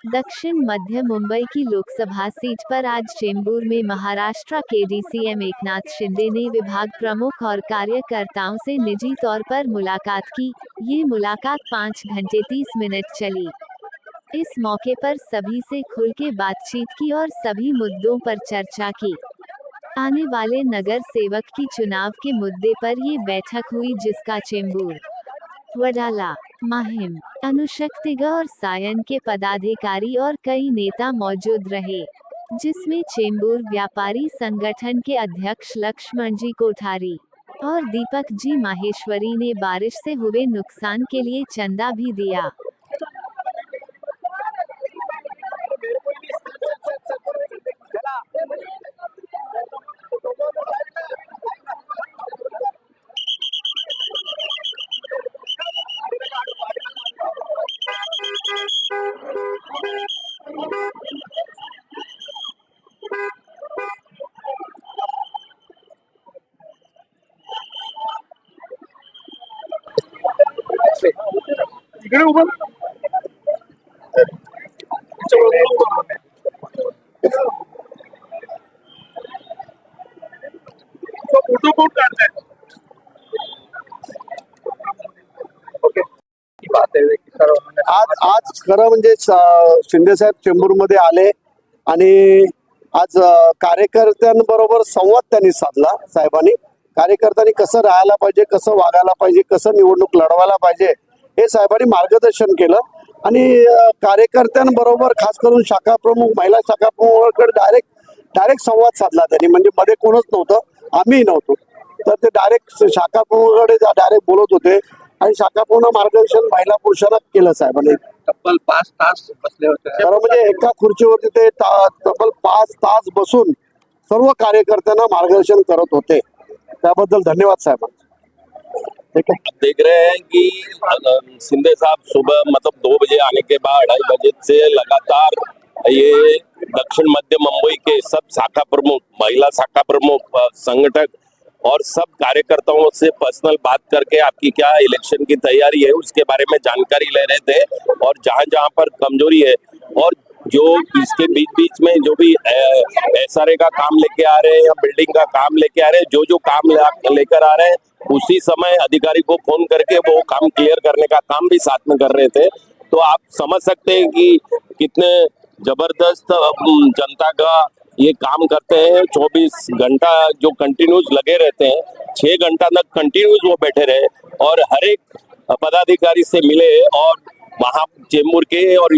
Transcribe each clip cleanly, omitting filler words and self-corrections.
दक्षिण मध्य मुंबई की लोकसभा सीट पर आज चेंबूर में महाराष्ट्र के डीसीएम एकनाथ शिंदे ने विभाग प्रमुख और कार्यकर्ताओं से निजी तौर पर मुलाकात की। ये मुलाकात 5 घंटे 30 मिनट चली। इस मौके पर सभी से खुल के बातचीत की और सभी मुद्दों पर चर्चा की। आने वाले नगर सेवक की चुनाव के मुद्दे पर ये बैठक हुई, जिसका चेंबूर, वडाला, माहिम, अनुशक्तिगढ़ और सायन के पदाधिकारी और कई नेता मौजूद रहे, जिसमें चेंबूर व्यापारी संगठन के अध्यक्ष लक्ष्मण जी कोठारी और दीपक जी माहेश्वरी ने बारिश से हुए नुकसान के लिए चंदा भी दिया। इकडे उभं फोटो कोण काढताय? आज खरं म्हणजे शिंदे साहेब चेंबूर मध्ये आले आणि आज कार्यकर्त्यांबरोबर संवाद त्यांनी साधला। साहेबांनी कार्यकर्त्यांनी कसं राहायला पाहिजे, कसं वागायला पाहिजे, कसं निवडणूक लढवायला पाहिजे हे साहेबांनी मार्गदर्शन केलं आणि कार्यकर्त्यांबरोबर खास करून शाखा प्रमुख, महिला शाखा प्रमुखांकडे डायरेक्ट संवाद साधला त्यांनी। म्हणजे मध्ये कोणच नव्हतं, आम्ही नव्हतो, तर ते डायरेक्ट शाखा प्रमुखाकडे डायरेक्ट बोलत होते आणि शाखा प्रमुख मार्गदर्शन महिला पुरुषांना केलं साहेबांनी। तब्बल 5 तास बसले होते। खरं म्हणजे एका खुर्चीवरती ते तब्बल 5 तास बसून सर्व कार्यकर्त्यांना मार्गदर्शन करत होते, त्याबद्दल धन्यवाद साहेबांना। देख रहे हैं कि शिंदे साहब सुबह मतलब 2 बजे आने के बाद 2:30 बजे से लगातार ये दक्षिण मध्य मुंबई के सब शाखा प्रमुख, महिला शाखा प्रमुख, संगठक और सब कार्यकर्ताओं से पर्सनल बात करके आपकी क्या इलेक्शन की तैयारी है उसके बारे में जानकारी ले रहे थे और जहां जहां पर कमजोरी है और जो इसके बीच में जो भी एसआरए का काम लेके आ रहे हैं या बिल्डिंग का काम लेके आ रहे हैं, जो काम लेकर आ रहे हैं उसी समय अधिकारी को फोन करके वो काम क्लियर करने का काम भी साथ में कर रहे थे। तो आप समझ सकते हैं कि कितने जबरदस्त जनता का ये काम करते हैं। 24 घंटा जो कंटिन्यूस लगे रहते हैं, 6 घंटा तक कंटिन्यूस वो बैठे रहे और हर एक पदाधिकारी से मिले और वहाँ चेंबूर के और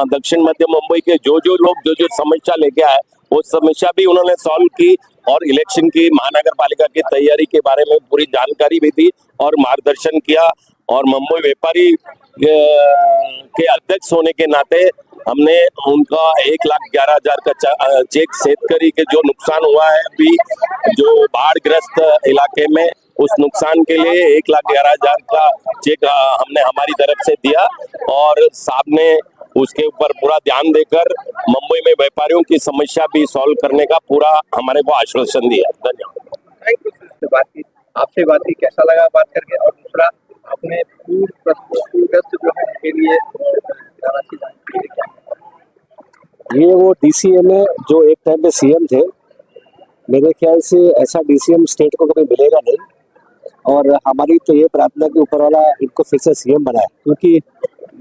दक्षिण मध्य मुंबई के जो लोग जो समस्या लेके आए वो समस्या भी उन्होंने सॉल्व की और इलेक्शन की महानगर पालिका की तैयारी के बारे में पूरी जानकारी भी दी और मार्गदर्शन किया। और मुंबई व्यापारी के अध्यक्ष होने के नाते हमने उनका 1,11,000 का चेक शेतकरी के जो नुकसान हुआ है अभी जो बाढ़ग्रस्त इलाके में, उस नुकसान के लिए 1,11,000 का चेक हमने हमारी तरफ से दिया और साहब ने उसके ऊपर पूरा ध्यान देकर मुंबई में व्यापारियों की समस्या भी सॉल्व करने का पूरा हमारे को आश्वासन दिया। धन्यवाद। आपसे बात की कैसा लगा बात करके, और दूसरा अपने पूर्वग्रस्त जो है उनके लिए ये वो डीसीएम है जो एक टाइम पे सीएम थे। मेरे ख्याल से ऐसा डीसीएम स्टेट को कभी मिलेगा नहीं और हमारी तो ये प्रार्थना कि ऊपर वाला इनको फिर से सीएम बनाए, क्योंकि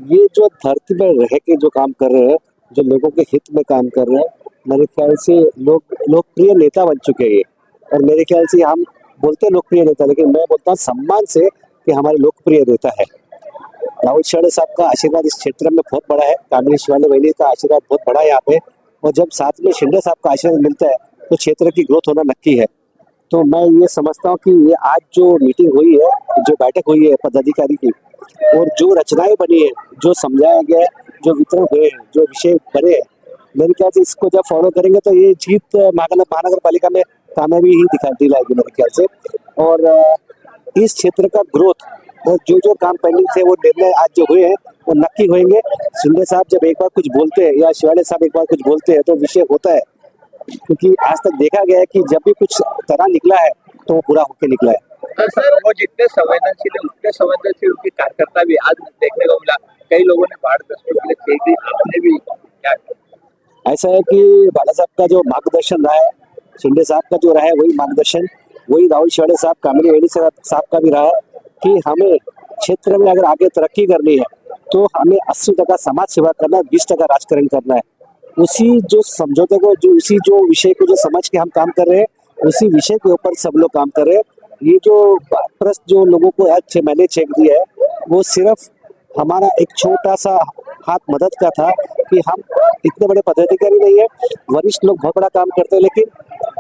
ये जो धरती पर रह के जो काम कर रहे हैं, जो लोगों के हित में काम कर रहे हैं, मेरे ख्याल से लोकप्रिय नेता बन चुके हैं। और मेरे ख्याल से हम बोलते हैं लोकप्रिय नेता, लेकिन मैं बोलता हूँ सम्मान से कि हमारे लोकप्रिय नेता है। राहुल शिंदे साहब का आशीर्वाद इस क्षेत्र में बहुत बड़ा है, कामिनी शिवाले वैली का आशीर्वाद बहुत बड़ा है यहाँ पे, और जब साथ में शिंदे साहब का आशीर्वाद मिलता है तो क्षेत्र की ग्रोथ होना नक्की है। तो मैं ये समझता हूँ कि ये आज जो मीटिंग हुई है, जो बैठक हुई है पदाधिकारी की, और जो रचनाएं बनी है, जो समझाया गया है, जो वितरण हुए हैं, जो विषय बने हैं, मेरे ख्याल से इसको जब फॉलो करेंगे तो ये जीत महानगर पालिका में कामयाबी ही दिलाएगी मेरे ख्याल से। और इस क्षेत्र का ग्रोथ, जो काम पेंडिंग थे वो निर्णय आज जो हुए हैं वो नक्की होंगे। शिंदे साहब जब एक बार कुछ बोलते हैं या शिवाले साहब एक बार कुछ बोलते हैं तो विषय होता है क्योंकि आज तक देखा गया है कि जब भी कुछ तरह निकला है तो वो पूरा होके निकला है। सर वो जितने संवेदनशील है उतने संवेदनशील उनके कार्यकर्ता भी आज देखने को मिला। कई लोगों ने बाढ़ ग्रस्तों के लिए चेक दी, आपने भी क्या किया? ऐसा है कि बाला साहब का जो मार्गदर्शन रहा है, शिंदे साहब का जो रहा है वही मार्गदर्शन, वही राहुल शेवाड़े साहब, कामिनी वेणी साहब का भी रहा है कि हमें क्षेत्र में अगर आगे तरक्की करनी है तो हमें 80% समाज सेवा करना है, 20% राजकारण करना है। उसी जो समझौते को, जो उसी जो विषय को जो समझ के हम काम कर रहे हैं, उसी विषय के ऊपर सब लोग काम कर रहे हैं। ये जो प्रश्न जो लोगों को आज मैंने चेक दिया है वो सिर्फ हमारा एक छोटा सा हाथ मदद का था कि हम इतने बड़े पदाधिकारी नहीं है, वरिष्ठ लोग बहुत बड़ा काम करते हैं, लेकिन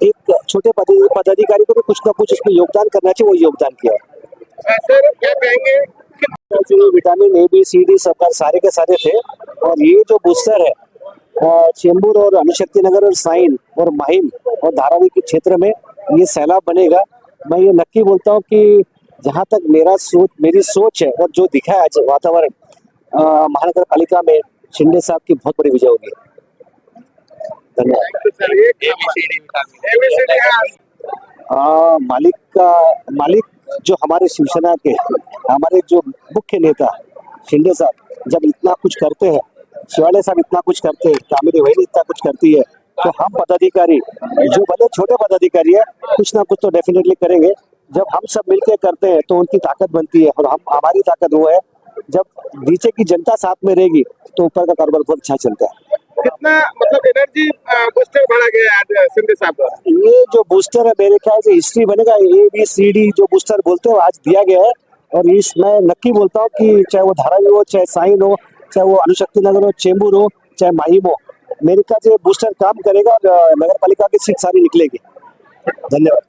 एक छोटे पदाधिकारी को भी कुछ ना कुछ उसमें योगदान करना चाहिए, वो योगदान किया है। सर क्या कहेंगे? Vitamin A B C D सब सारे के सारे थे। और ये जो बूस्टर है चेंबूर और अणुशक्ति नगर और साइन और माहिम और धारावी के क्षेत्र में ये सैलाब बनेगा। मैं ये नक्की बोलता हूँ कि जहाँ तक मेरी सोच है और जो दिखा है आज वातावरण, महानगर पालिका में शिंदे साहब की बहुत बड़ी विजय होगी। धन्यवाद। मालिक जो हमारे शिवसेना के हमारे जो मुख्य नेता शिंदे साहब जब इतना कुछ करते हैं, शिवाड़े साहब इतना कुछ करते हैं, कामिनी वेणी इतना कुछ करती है, तो हम पदाधिकारी जो भले छोटे पदाधिकारी है कुछ ना कुछ तो डेफिनेटली करेंगे। जब हम सब मिलकर करते हैं तो उनकी ताकत बनती है, और हमारी ताकत वो है जब नीचे की जनता साथ में रहेगी तो ऊपर का कारोबार बहुत अच्छा चलता है। कितना मतलब एनर्जी बूस्टर बढ़ा गया आज शिंदे साहब का? ये जो बूस्टर है मेरे ख्याल से हिस्ट्री बनेगा। ABCD जो बूस्टर बोलते हैं आज दिया गया है, और इस मैं नक्की बोलता हूँ कि चाहे वो धारावी हो, चाहे साइन हो, चाहे वो अणुशक्ति नगर हो, चेंबूर हो, चाहे माहिम हो, मेरे ख्याल से बूस्टर काम करेगा और नगर पालिका की सीट सारी निकलेगी। धन्यवाद।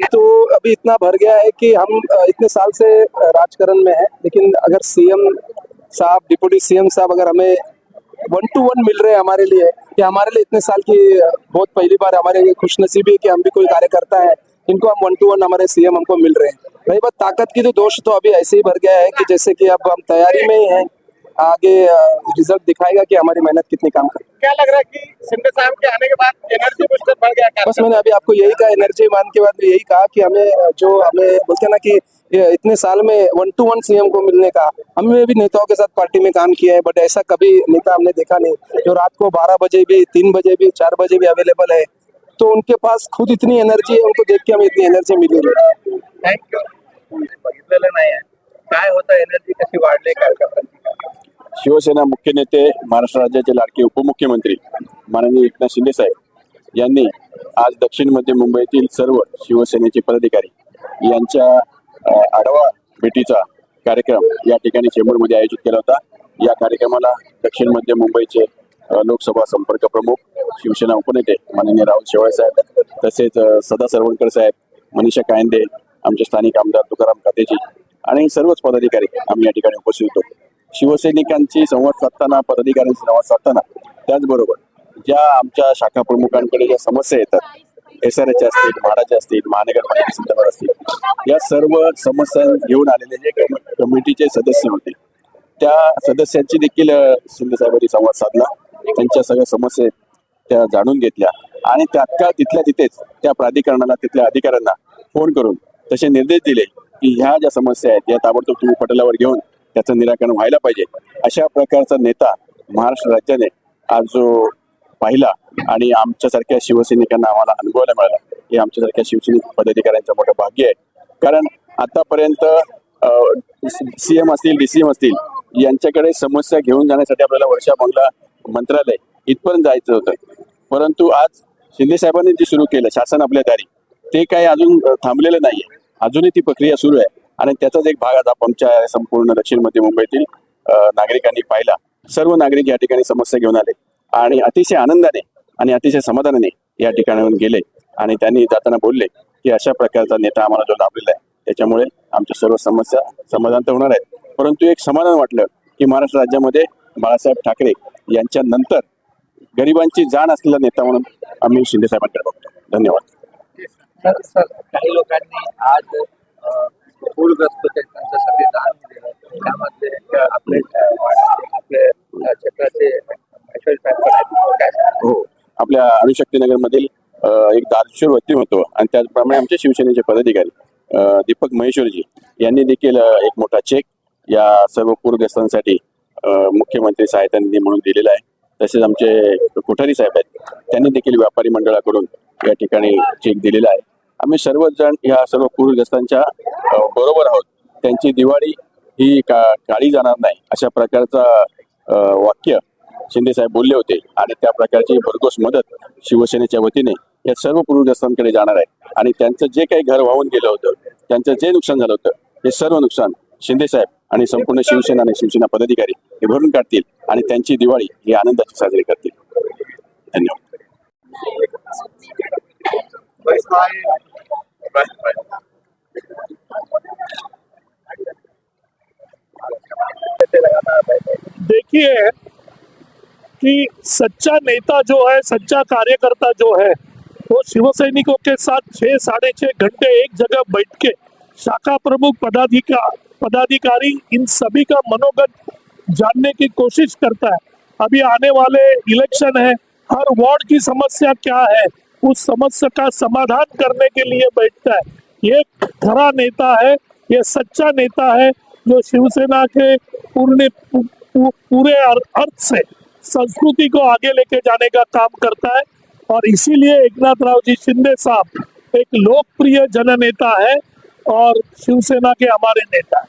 तो अभी इतना भर गया है कि हम इतने साल से राजकारण में है, लेकिन अगर सीएम साहब, डिप्टी सीएम साहब अगर हमें 1 to 1 मिल रहे हैं हमारे लिए, कि हमारे लिए इतने साल की बहुत पहली बार हमारे खुशनसीबी है कि हम भी कोई कार्यकर्ता है इनको हम 1 to 1 हमारे सीएम हमको मिल रहे हैं। रही बात ताकत की, तो दोष तो अभी ऐसे ही भर गया है कि जैसे कि अब हम तैयारी में ही हैं, आगे रिजल्ट दिखाएगा कि हमारी मेहनत कितनी काम कर। क्या लग रहा है कि शिंदे साहब के आने के बाद एनर्जी बूस्टर बढ़ गया? बस मैंने अभी आपको यही कहा, एनर्जी मान के बाद यही कहा कि हमें बोलते हैं ना कि इतने साल में 1 to 1 सीएम को मिलने का, हमने भी नेताओं के साथ पार्टी में काम किया है, बट ऐसा कभी नेता हमने देखा नहीं जो रात को 12 बजे भी, 3 बजे भी, 4 बजे भी अवेलेबल है। तो उनके पास खुद इतनी एनर्जी है, उनको देख के हमें इतनी एनर्जी मिली है। थँक्यू. बघितलेलं नाही आहे काय होतं, एनर्जी कशी वाढली कार्यकर्त्यांची? शिवसेना मुख्य नेते, महाराष्ट्र राज्याचे लाडके उपमुख्यमंत्री माननीय एकनाथ शिंदे साहेब यांनी आज दक्षिण मध्य मुंबईतील सर्व शिवसेनेचे पदाधिकारी यांच्या आढावा भेटीचा कार्यक्रम या ठिकाणी चेंबूरमध्ये आयोजित केला होता। या कार्यक्रमाला दक्षिण मध्य मुंबईचे लोकसभा संपर्क प्रमुख, शिवसेना उपनेते माननीय राहुल शेवाळे साहेब, तसेच सदा सरवणकर साहेब, मनीषा कायंदे, आमचे स्थानिक आमदार तुकाराम कातेजी आणि सर्वच पदाधिकारी आम्ही या ठिकाणी उपस्थित होतो। शिवसैनिकांची संवाद साधताना, पदाधिकाऱ्यांशी संवाद साधताना, त्याचबरोबर ज्या आमच्या शाखा प्रमुखांकडे ज्या समस्या येतात, SRH असतील, म्हाडाच्या असतील, महानगरपालिका संदर्भात असतील, या सर्व समस्या घेऊन आलेले जे कमिटीचे सदस्य होते, त्या सदस्यांची देखील शिंदे साहेबांनी संवाद साधला, त्यांच्या सगळ्या समस्या त्या जाणून घेतल्या आणि तात्काळ तिथल्या तिथेच त्या प्राधिकरणाला, तिथल्या अधिकाऱ्यांना फोन करून तसे निर्देश दिले की ह्या ज्या समस्या आहेत या ताबडतोब तुम्ही पटलावर घेऊन त्याचं निराकरण व्हायला पाहिजे। अशा प्रकारचा नेता महाराष्ट्र राज्याने आज जो पाहिला आणि आमच्यासारख्या शिवसैनिकांना आम्हाला अनुभवायला मिळाला, हे आमच्यासारख्या शिवसैनिक पदाधिकाऱ्यांचं मोठं भाग्य आहे। कारण आतापर्यंत CM असतील, DCM असतील, यांच्याकडे समस्या घेऊन जाण्यासाठी आपल्याला वर्षा बंगला, मंत्रालय इथपर्यंत जायचं होतं, परंतु आज शिंदे साहेबांनी जे सुरू केलं शासन आपल्या दारी, ते काही अजून थांबलेलं नाहीये, अजूनही ती प्रक्रिया सुरू आहे आणि त्याचाच एक भाग आज आमच्या संपूर्ण दक्षिण मध्य मुंबईतील नागरिकांनी पाहिला। सर्व नागरिक या ठिकाणी समस्या घेऊन आले आणि अतिशय आनंदाने आणि अतिशय समाधानाने या ठिकाणाहून गेले आणि त्यांनी जाताना बोलले की अशा प्रकारचा नेता आम्हाला जो लाभलेला आहे त्याच्यामुळे आमच्या सर्व समस्या समाधान तर होणार आहेत, परंतु एक समाधान वाटलं की महाराष्ट्र राज्यामध्ये बाळासाहेब ठाकरे यांच्या नंतर गरिबांची जाण असलेला नेता म्हणून आम्ही शिंदे साहेबांकडे बघतो। धन्यवाद। सर काही लोकांनी आज पूरग्रस्त त्यांच्यासाठी दान दिलं, त्यामध्ये आपले क्षेत्राचे हो, आपल्या अणुशक्तीनगरमधील एक दानशूर व्यक्तिमत्व आणि त्याचप्रमाणे आमचे शिवसेनेचे पदाधिकारी दीपक महेश्वरजी यांनी देखील एक मोठा चेक या सर्व पूरग्रस्तांसाठी मुख्यमंत्री सहायता निधी म्हणून दिलेला आहे. तसेच आमचे कोठारी साहेब आहेत, त्यांनी देखील व्यापारी मंडळाकडून या ठिकाणी चेक दिलेला आहे. आम्ही सर्वजण या सर्व पूरग्रस्तांच्या बरोबर आहोत. त्यांची दिवाळी ही काळी जाणार नाही अशा प्रकारचा वाक्य शिंदे साहेब बोलले होते आणि त्या प्रकारची भरघोस मदत शिवसेनेच्या वतीने या सर्व पूरग्रस्तांकडे जाणार आहे. आणि त्यांचं जे काही घर वाहून गेलं होतं, त्यांचं जे नुकसान झालं होतं, हे सर्व नुकसान शिंदे साहेब आणि संपूर्ण शिवसेना आणि शिवसेना पदाधिकारी हे भरून काढतील आणि त्यांची दिवाळी ही आनंदाची साजरी करतील. धन्यवाद. देखिए कि सच्चा नेता जो है, सच्चा कार्यकर्ता जो है, वो शिवसैनिकों के साथ 6 साढ़े 6 घंटे एक जगह बैठ के शाखा प्रमुख पदाधिकारी इन सभी का मनोगत जानने की कोशिश करता है. अभी आने वाले इलेक्शन है, हर वार्ड की समस्या क्या है, उस समस्या का समाधान करने के लिए बैठता है. ये खरा नेता है, ये सच्चा नेता है जो शिवसेना के पूरे अर्थ से संस्कृति को आगे लेके जाने का काम करता है. और इसीलिए एकनाथ राव जी शिंदे साहब एक लोकप्रिय जननेता है और शिवसेना के हमारे नेता है.